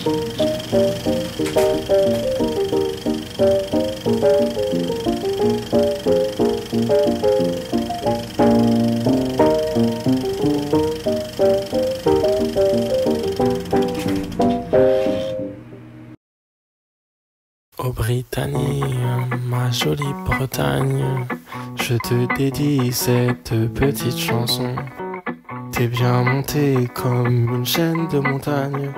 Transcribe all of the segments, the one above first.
Ô Britannie, ma jolie Bretagne, je te dédie cette petite chanson. T'es bien monté comme une chaîne de montagne,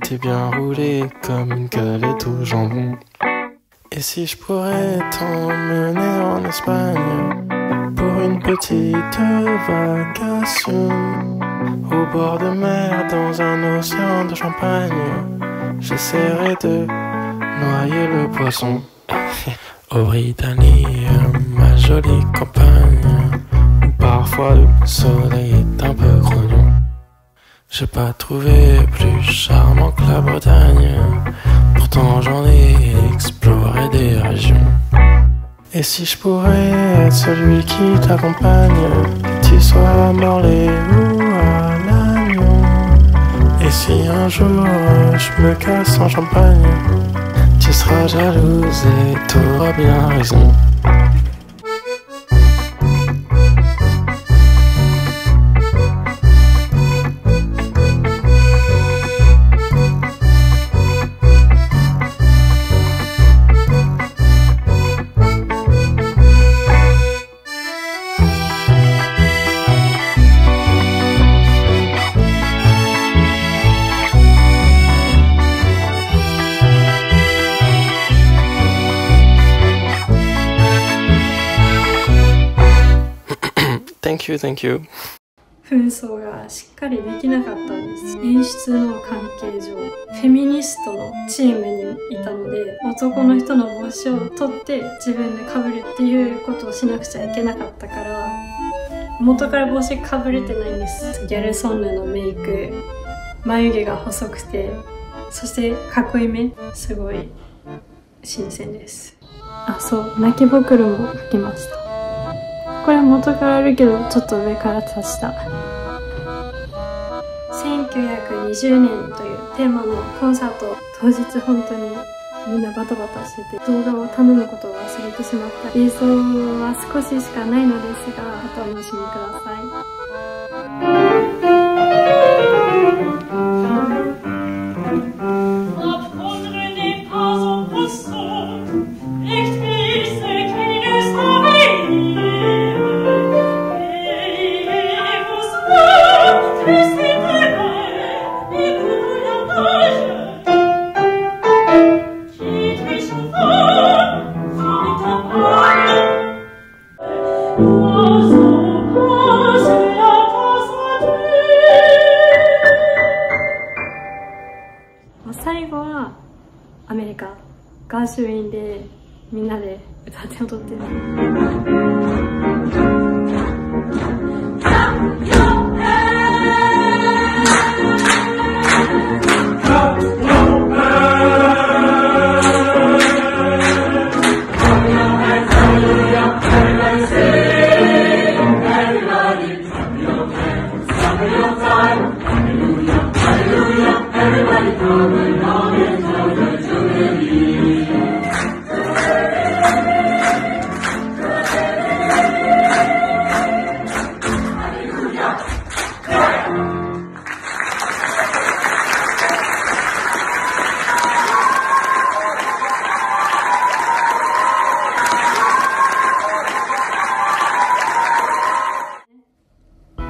t'es bien roulé comme une galette au jambon. Et si je pourrais t'emmener en Espagne pour une petite vacation, au bord de mer dans un océan de champagne, j'essaierai de noyer le poisson. Ô Britannie, ma jolie campagne, où parfois le soleil est un peu grognon. J'ai pas trouvé plus charmant que la Bretagne, pourtant j'en ai exploré des régions. Et si je pourrais être celui qui t'accompagne, que tu sois à Morlaix ou à Lannion, et si un jour je me casse en Champagne, tu seras jalouse et t'auras bien raison. Thank you. 紛争がしっかりできなかったんです。演出の関係上、フェミニストのチームにいたので、男の人の帽子を取って自分で被るっていうことをしなくちゃいけなかったから、元から帽子被れてないんです。ギャルソンヌのメイク、眉毛が細くて、そしてかっこいい目、すごい新鮮です。あ、そう、泣きぼくろも吹きました。これは元からあるけど、ちょっと上から足した。1920年というテーマのコンサート、当日本当にみんなバタバタしてて、動画を頼むことを忘れてしまった。映像は少ししかないのですが、お楽しみください。最後はアメリカガーシュウィンでみんなで歌って踊ってる。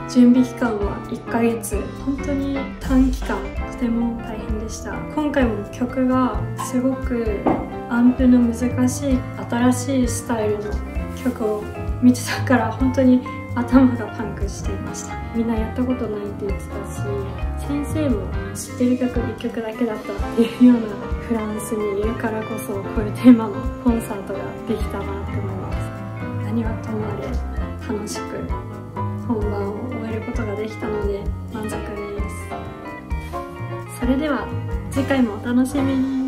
準備期間は1ヶ月、本当に短期間、とても大変でした。今回も曲がすごくアンプの難しい新しいスタイルの曲を見てたから、本当に頭がパンクしていました。みんなやったことないって言ってたし、先生も知ってる曲1曲だけだったっていうようなフランスにいるからこそ、こういうテーマのコンサートができたなって思います。何はともあれ楽しく本番を終えることができたので満足です。それでは次回もお楽しみに。